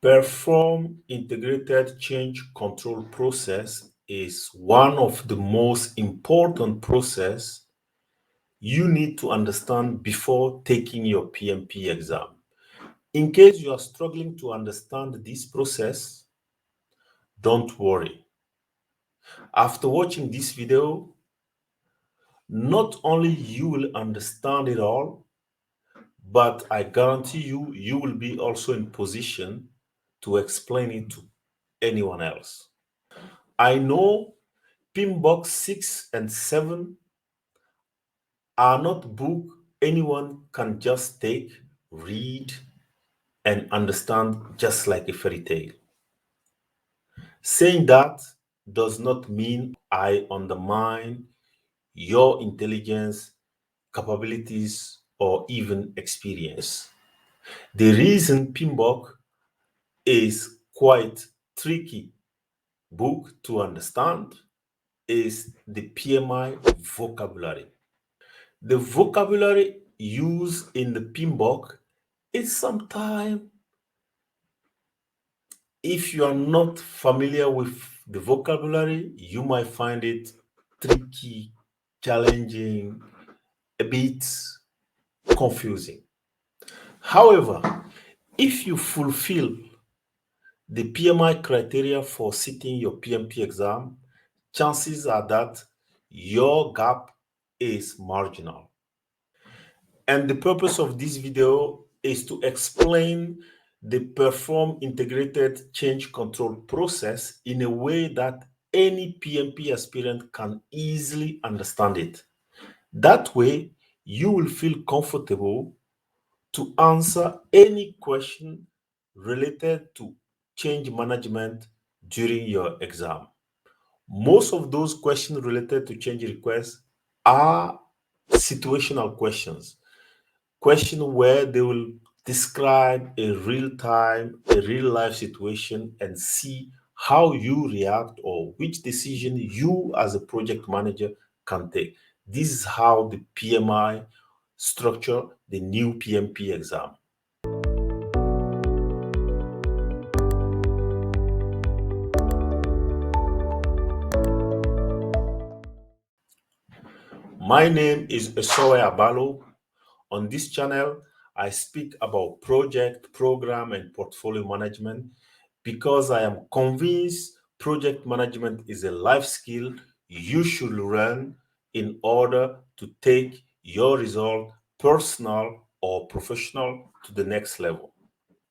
Perform integrated change control process is one of the most important process you need to understand before taking your PMP exam. In case you are struggling to understand this process, don't worry. After watching this video, not only you will understand it all, but I guarantee you, you will be also in position to explain it to anyone else. I know Pinbox 6 and 7 are not book anyone can just take, read, and understand just like a fairy tale. Saying that does not mean I undermine your intelligence, capabilities, or even experience. The reason Pinbox is quite tricky book to understand is the PMI vocabulary. The vocabulary used in the PMBOK is sometimes, if you are not familiar with the vocabulary, you might find it tricky, challenging, a bit confusing. However, if you fulfill the PMI criteria for sitting your PMP exam, chances are that your gap is marginal. And the purpose of this video is to explain the perform integrated change control process in a way that any PMP aspirant can easily understand it. That way, you will feel comfortable to answer any question related to change management during your exam. Most of those questions related to change requests are situational questions, question where they will describe a real time, a real life situation and see how you react or which decision you as a project manager can take. This is how the PMI structure the new PMP exam. My name is Essowe. On this channel, I speak about project, program, and portfolio management because I am convinced project management is a life skill you should learn in order to take your result, personal or professional, to the next level.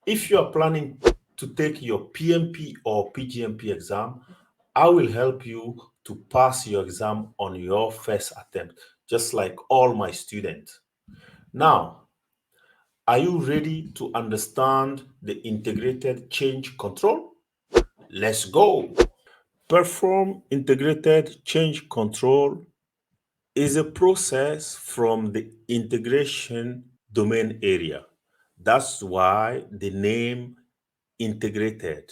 If you are planning to take your PMP or PgMP exam, I will help you to pass your exam on your first attempt, just like all my students. Now, are you ready to understand the integrated change control? Let's go. Perform integrated change control is a process from the integration domain area. That's why the name integrated.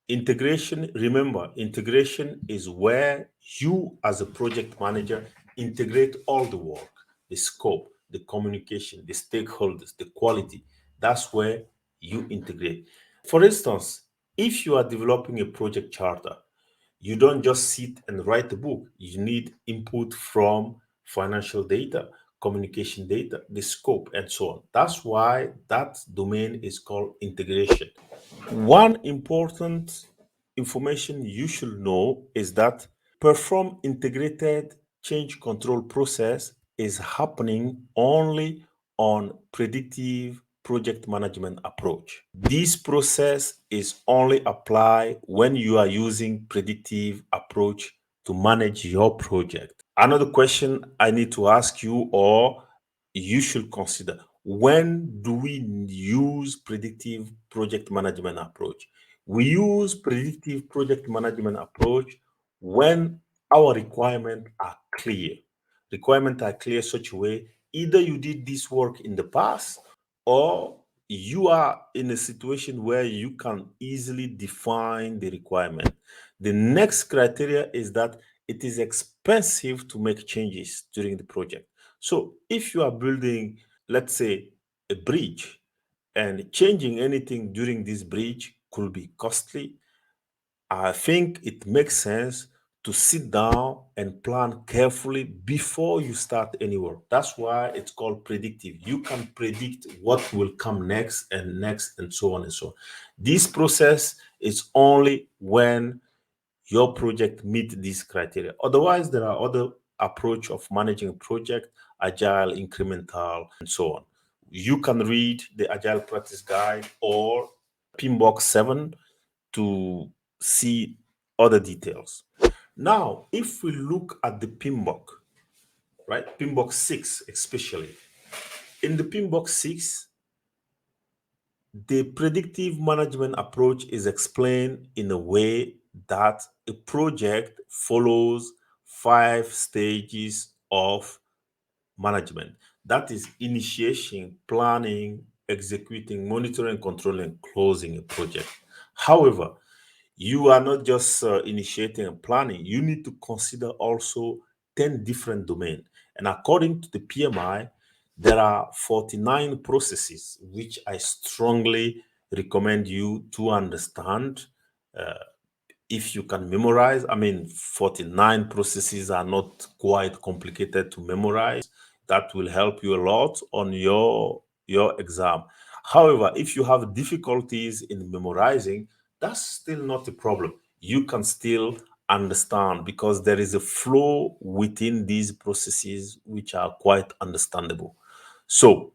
Integration, remember, integration is where you as a project manager integrate all the work, the scope, the communication, the stakeholders, the quality. That's where you integrate. For instance, if you are developing a project charter, you don't just sit and write a book. You need input from financial data, communication data, the scope, and so on. That's why that domain is called integration. One important information you should know is that perform integrated change control process is happening only on predictive project management approach. This process is only applied when you are using predictive approach to manage your project. Another question I need to ask you, or you should consider, when do we use predictive project management approach? We use predictive project management approach when our requirements are clear. Requirements are clear such a way either you did this work in the past or you are in a situation where you can easily define the requirement. The next criteria is that it is expensive to make changes during the project. So if you are building, let's say, a bridge and changing anything during this bridge could be costly, I think it makes sense to sit down and plan carefully before you start any work. That's why it's called predictive. You can predict what will come next and so on and so on. This process is only when your project meet these criteria. Otherwise, there are other approach of managing a project, agile, incremental, and so on. You can read the Agile Practice Guide or PMBOK 7 to see other details. Now, if we look at the PMBOK, right, PMBOK 6 especially, in the PMBOK 6, the predictive management approach is explained in a way that a project follows 5 stages of management. That is initiation, planning, executing, monitoring, controlling, closing a project. However, you are not just initiating and planning, you need to consider also 10 different domains. And according to the PMI, there are 49 processes which I strongly recommend you to understand. Uh, if you can memorize, I mean, 49 processes are not quite complicated to memorize. That will help you a lot on your exam. However, if you have difficulties in memorizing, that's still not a problem. You can still understand because there is a flow within these processes which are quite understandable. So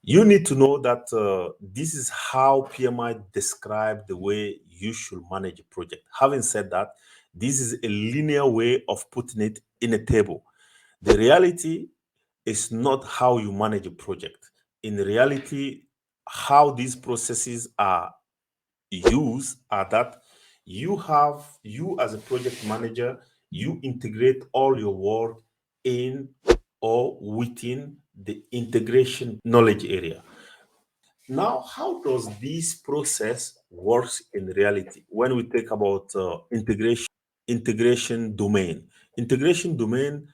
you need to know that this is how PMI describe the way you should manage a project. Having said that, this is a linear way of putting it in a table. The reality is not how you manage a project. In reality, how these processes are used are that you as a project manager, you integrate all your work in or within the integration knowledge area. Now, how does this process works in reality when we talk about integration domain? Integration domain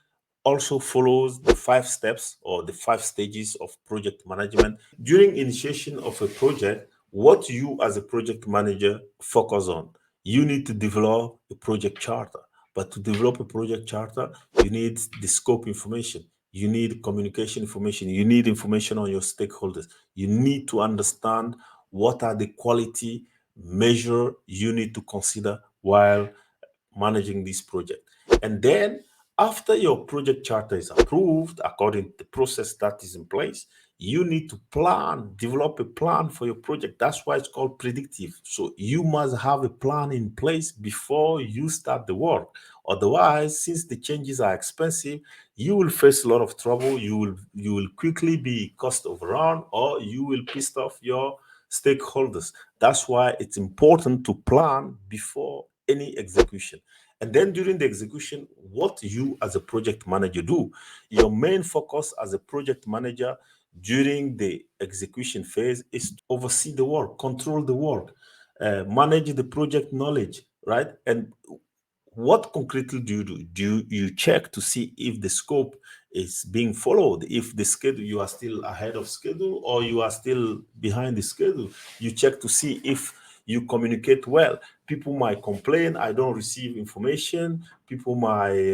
also follows the 5 steps or the 5 stages of project management. During initiation of a project, what you as a project manager focus on, you need to develop a project charter. But to develop a project charter, you need the scope information, you need communication information, you need information on your stakeholders. You need to understand what are the quality measure you need to consider while managing this project. And then after your project charter is approved according to the process that is in place, you need to develop a plan for your project. That's why it's called predictive. So you must have a plan in place before you start the work. Otherwise, since the changes are expensive, you will face a lot of trouble. You will quickly be cost overrun, or you will piss off your stakeholders. That's why it's important to plan before any execution. And then during the execution, what you as a project manager do, your main focus as a project manager during the execution phase is to oversee the work, control the work, manage the project knowledge, right? And what concretely do you do? Do you check to see if the scope is being followed, if the schedule, you are still ahead of schedule or you are still behind the schedule? You check to see if you communicate well. People might complain, I don't receive information. People might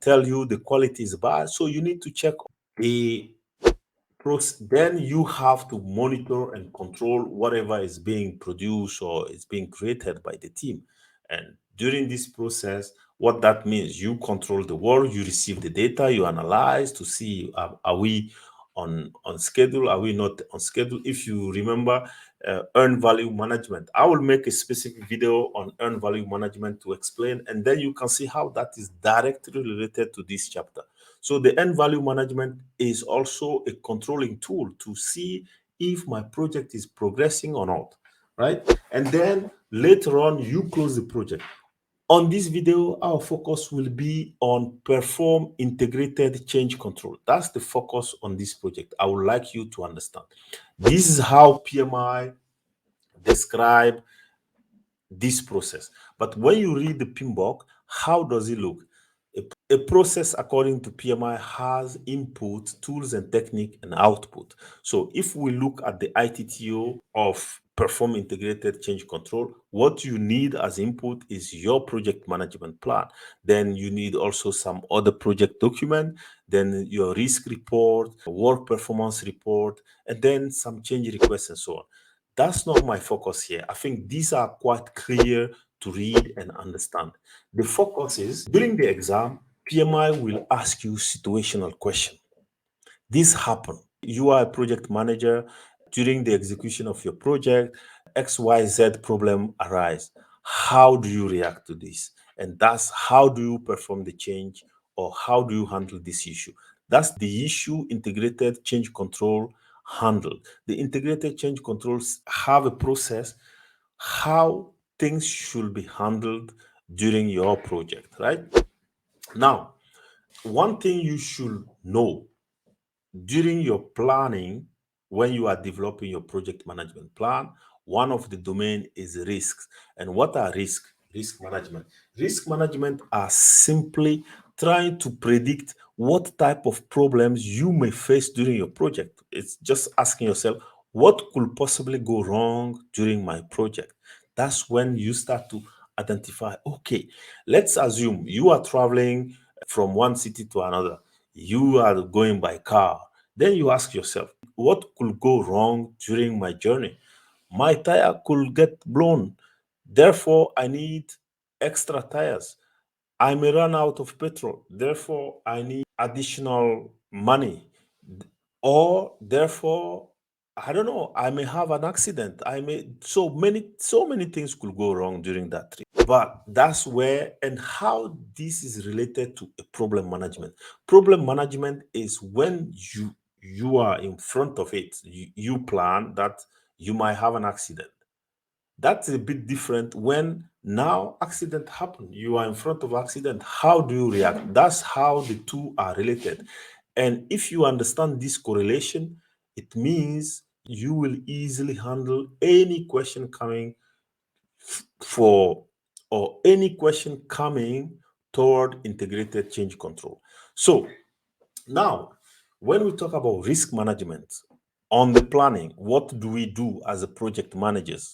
tell you the quality is bad. So you need to check the then you have to monitor and control whatever is being produced or is being created by the team. And during this process, what that means, you control the work, you receive the data, you analyze to see are we on schedule, are we not on schedule. If you remember, earn value management, I will make a specific video on earn value management to explain, and then you can see how that is directly related to this chapter. So the end value management is also a controlling tool to see if my project is progressing or not, right? And then later on, you close the project. On this video, our focus will be on perform integrated change control. That's the focus on this project. I would like you to understand. This is how PMI describe this process. But when you read the PMBOK, how does it look? A process according to PMI has input, tools and technique, and output. So if we look at the ITTO of perform integrated change control, what you need as input is your project management plan. Then you need also some other project document, then your risk report, work performance report, and then some change requests and so on. That's not my focus here. I think these are quite clear to read and understand. The focus is during the exam, PMI will ask you situational question. This happen. You are a project manager. During the execution of your project, XYZ problem arise. How do you react to this? And that's how do you perform the change, or how do you handle this issue? That's the issue integrated change control handle. The integrated change controls have a process how things should be handled during your project, right? Now, one thing you should know during your planning, when you are developing your project management plan, one of the domain is risks. And what are risks? Risk management. Risk management are simply trying to predict what type of problems you may face during your project. It's just asking yourself, what could possibly go wrong during my project? That's when you start to identify, okay, let's assume you are traveling from one city to another. You are going by car. Then you ask yourself, what could go wrong during my journey? My tire could get blown. Therefore, I need extra tires. I may run out of petrol. Therefore, I need additional money. Or therefore, I don't know, I may have an accident. I may so many things could go wrong during that trip. But that's where and how this is related to a problem management. Problem management is when you are in front of it. You plan that you might have an accident. That's a bit different when now accident happen. You are in front of accident. How do you react? That's how the two are related. And if you understand this correlation, it means you will easily handle any question coming for or any question coming toward integrated change control. So now, when we talk about risk management on the planning, what do we do as a project managers?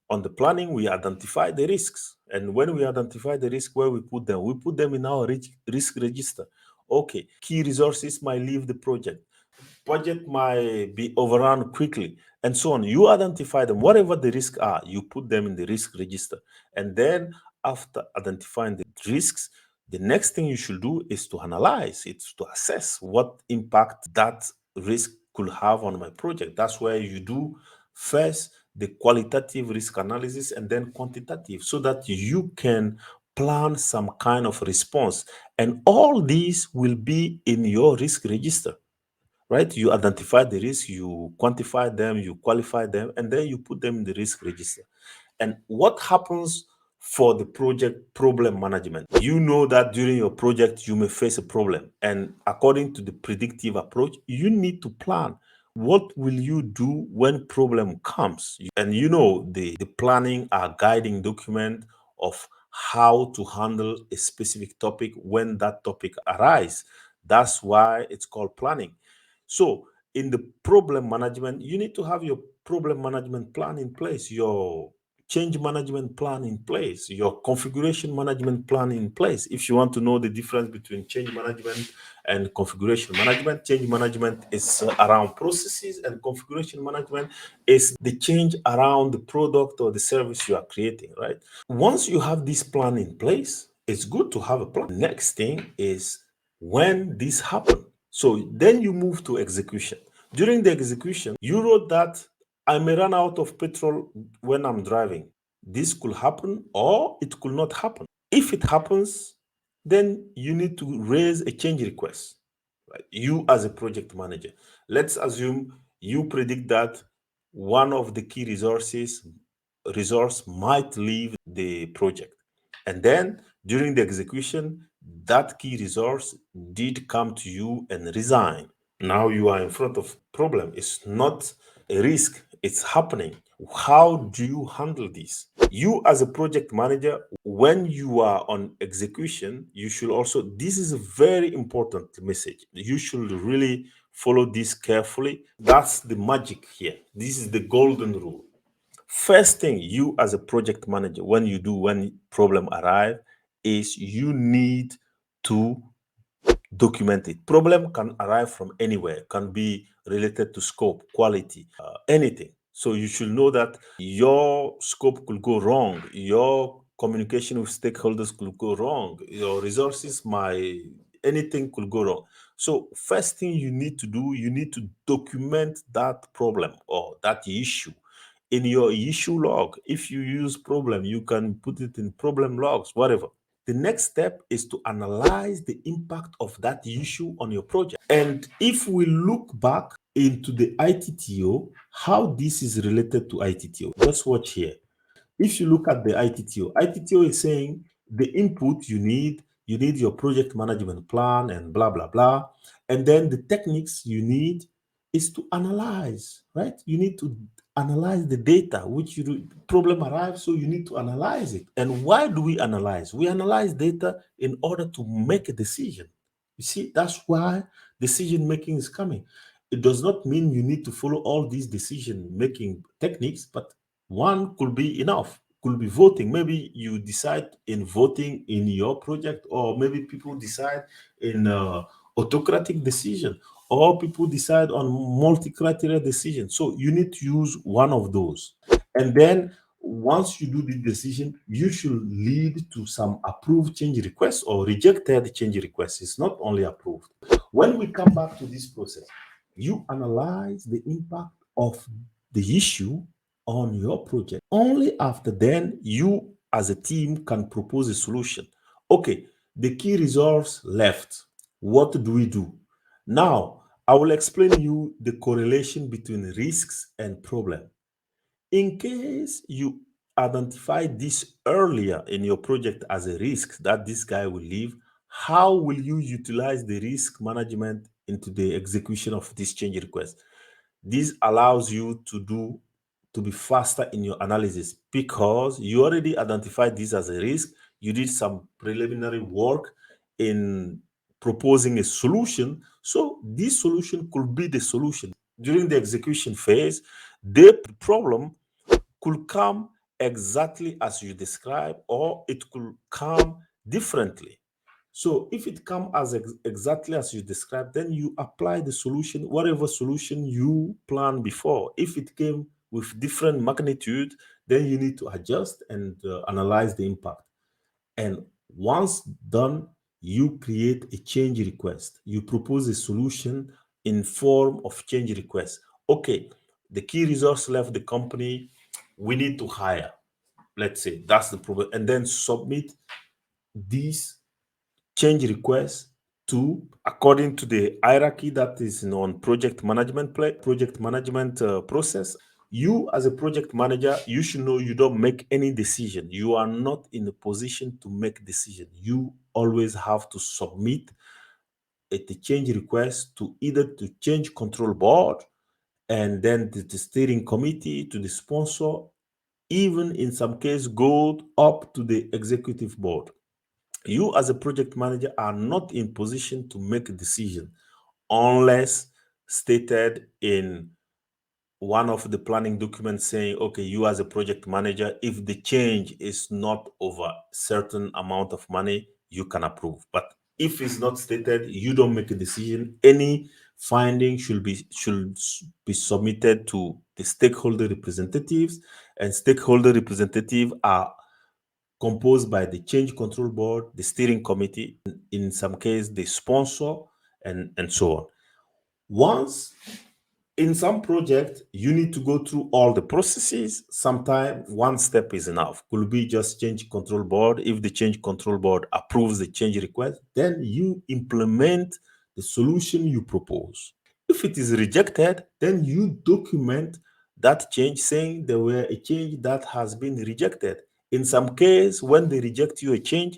On the planning, we identify the risks. And when we identify the risk, where we put them? We put them in our risk register. Okay, key resources might leave the project. Budget might be overrun quickly, and so on. You identify them. Whatever the risks are, you put them in the risk register. And then after identifying the risks, the next thing you should do is to analyze it, to assess what impact that risk could have on my project. That's where you do first the qualitative risk analysis and then quantitative, so that you can plan some kind of response. And all these will be in your risk register, right? You identify the risk, you quantify them, you qualify them, and then you put them in the risk register. And what happens for the project problem management? You know that during your project, you may face a problem. And according to the predictive approach, you need to plan. What will you do when problem comes? And you know, the planning are guiding document of how to handle a specific topic when that topic arises. That's why it's called planning. So in the problem management, you need to have your problem management plan in place, your change management plan in place, your configuration management plan in place. If you want to know the difference between change management and configuration management, change management is around processes, and configuration management is the change around the product or the service you are creating, right? Once you have this plan in place, it's good to have a plan. Next thing is when this happens. So then you move to execution. During the execution, you wrote that I may run out of petrol when I'm driving. This could happen or it could not happen. If it happens, then you need to raise a change request. Right? You as a project manager, let's assume you predict that one of the key resource might leave the project. And then during the execution, that key resource did come to you and resign. Now you are in front of problem. It's not a risk, it's happening. How do you handle this? You as a project manager, when you are on execution, you should also, this is a very important message. You should really follow this carefully. That's the magic here. This is the golden rule. First thing you as a project manager, when problem arrive, is you need to document it. Problem can arrive from anywhere, can be related to scope, quality, anything. So you should know that your scope could go wrong, your communication with stakeholders could go wrong, your resources might, anything could go wrong. So first thing you need to do, you need to document that problem or that issue in your issue log. If you use problem, you can put it in problem logs, whatever. The next step is to analyze the impact of that issue on your project. And if we look back into the ITTO, how this is related to ITTO, just watch here. If you look at the ITTO is saying the input you need your project management plan and blah, blah, blah. And then the techniques you need is to analyze, right? You need to analyze the data which problem arrives, so you need to analyze it. And why do we analyze? We analyze data in order to make a decision. You see, that's why decision making is coming. It does not mean you need to follow all these decision making techniques, but one could be enough, could be voting. Maybe you decide in voting in your project, or maybe people decide in autocratic decision, or people decide on multi-criteria decision. So you need to use one of those. And then once you do the decision, you should lead to some approved change requests or rejected change requests. It's not only approved. When we come back to this process, you analyze the impact of the issue on your project. Only after then, you as a team can propose a solution. Okay, the key resource left. What do we do? Now, I will explain you the correlation between risks and problem. In case you identify this earlier in your project as a risk that this guy will leave, how will you utilize the risk management into the execution of this change request? This allows you to be faster in your analysis because you already identified this as a risk. You did some preliminary work in proposing a solution. So this solution could be the solution. During the execution phase, the problem could come exactly as you describe, or it could come differently. So if it comes as exactly as you described, then you apply the solution, whatever solution you planned before. If it came with different magnitude, then you need to adjust and analyze the impact. And once done, you create a change request. You propose a solution in form of change request. Okay, the key resource left the company, we need to hire. Let's say that's the problem. And then submit these change requests to according to the hierarchy that is on project management process. You as a project manager, you should know you don't make any decision. You are not in a position to make decision. You always have to submit a change request to either to change control board, and then the steering committee, to the sponsor, even in some case go up to the executive board. You as a project manager are not in position to make a decision unless stated in one of the planning documents saying, okay, you as a project manager, if the change is not over certain amount of money, you can approve. But if it's not stated, you don't make a decision. Any finding should be submitted to the stakeholder representatives, and stakeholder representatives are composed by the change control board, the steering committee, in some case the sponsor, and so on. Once in some project, you need to go through all the processes. Sometimes one step is enough. Could be just change control board. If the change control board approves the change request, then you implement the solution you propose. If it is rejected, then you document that change saying there were a change that has been rejected. In some case, when they reject you a change,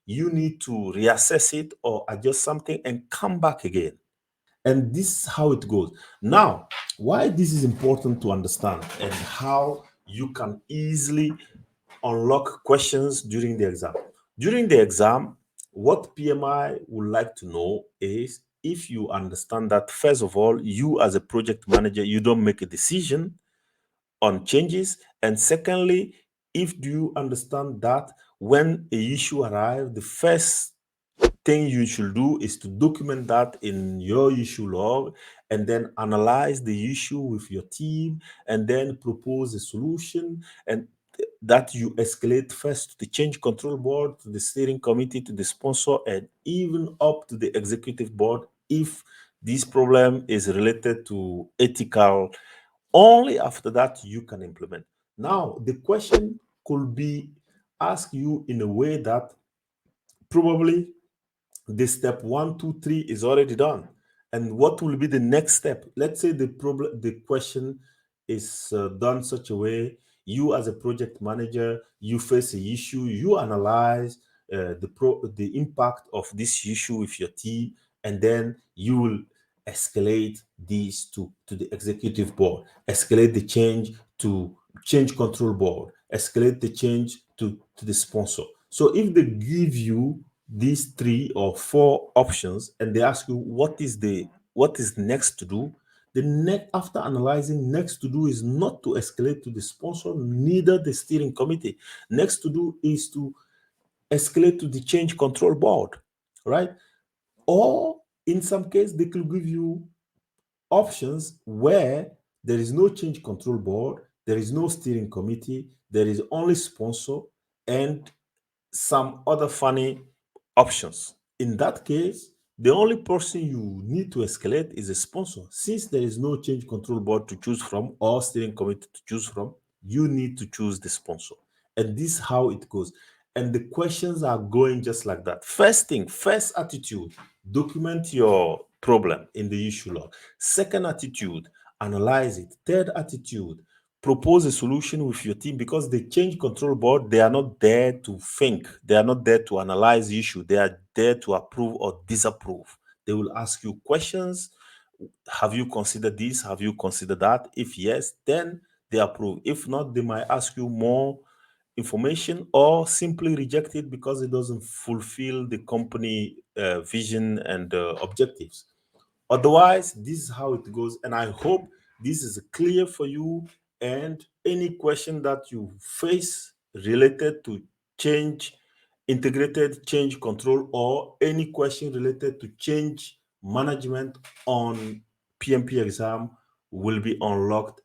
you need to reassess it or adjust something and come back again. And this is how it goes. Now, why this is important to understand and how you can easily unlock questions during the exam. During the exam, what PMI would like to know is if you understand that, first of all, you as a project manager, you don't make a decision on changes. And secondly, if do you understand that when a issue arrives, the first thing you should do is to document that in your issue log, and then analyze the issue with your team, and then propose a solution, and that you escalate first to the change control board, to the steering committee, to the sponsor, and even up to the executive board if this problem is related to ethical. Only after that you can implement. Now the question could be asked you in a way that probably the step 1, 2, 3 is already done, and what will be the next step? Let's say the question is done such a way, you as a project manager, you face a issue, you analyze the impact of this issue with your team, and then you will escalate these to the executive board, escalate the change to change control board, escalate the change to the sponsor. So if they give you these 3 or 4 options and they ask you what is next to do, the next, after analyzing, next to do is not to escalate to the sponsor, neither the steering committee. Next to do is to escalate to the change control board, right? Or in some case they could give you options where there is no change control board, there is no steering committee, there is only sponsor, and some other funny options. In that case, the only person you need to escalate is a sponsor. Since there is no change control board to choose from or steering committee to choose from, you need to choose the sponsor. And this is how it goes. And the questions are going just like that. First thing, first attitude, document your problem in the issue log. Second attitude, analyze it. Third attitude, propose a solution with your team, because the change control board, they are not there to think, they are not there to analyze the issue, they are there to approve or disapprove. They will ask you questions. Have you considered this? Have you considered that? If yes, then they approve. If not, they might ask you more information or simply reject it because it doesn't fulfill the company vision and objectives. Otherwise, this is how it goes, and I hope this is clear for you. And any question that you face related to change, integrated change control, or any question related to change management on PMP exam will be unlocked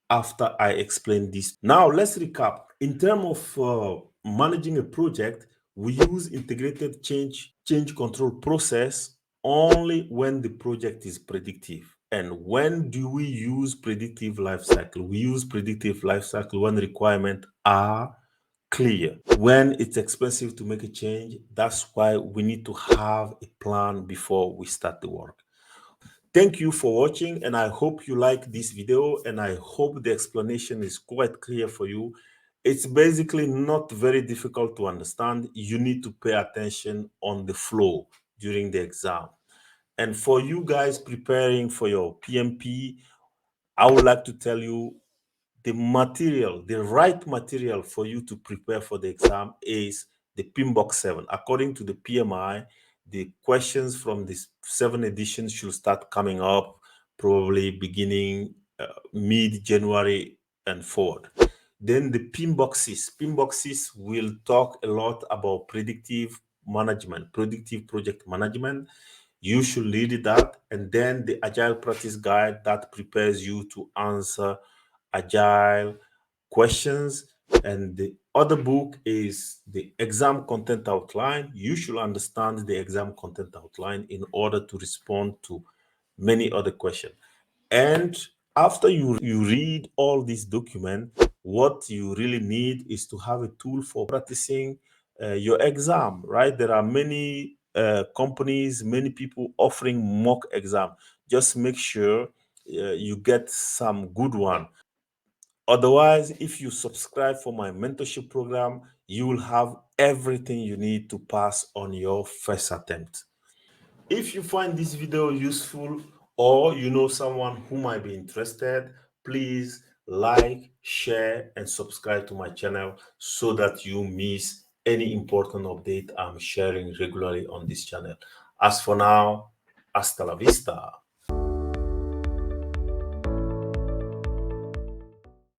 after I explain this. Now, let's recap. In terms of managing a project, we use integrated change control process only when the project is predictive. And when do we use predictive lifecycle? We use predictive lifecycle when requirements are clear. When it's expensive to make a change, that's why we need to have a plan before we start the work. Thank you for watching, and I hope you like this video, and I hope the explanation is quite clear for you. It's basically not very difficult to understand. You need to pay attention on the flow during the exam. And for you guys preparing for your PMP, I would like to tell you the material, the right material for you to prepare for the exam is the PMBOK 7. According to the PMI, the questions from this 7 edition should start coming up probably beginning mid-January and forward. Then the PMBOK 6. PMBOK 6 will talk a lot about predictive management, predictive project management. You should read that. And then the Agile Practice Guide that prepares you to answer agile questions. And the other book is the exam content outline. You should understand the exam content outline in order to respond to many other questions. And after you read all these documents, what you really need is to have a tool for practicing your exam, right? There are many companies, many people offering mock exam. Just make sure you get some good one. Otherwise, if you subscribe for my mentorship program, you will have everything you need to pass on your first attempt. If you find this video useful, or you know someone who might be interested, please like, share, and subscribe to my channel so that you miss any important update I'm sharing regularly on this channel. As for now, hasta la vista.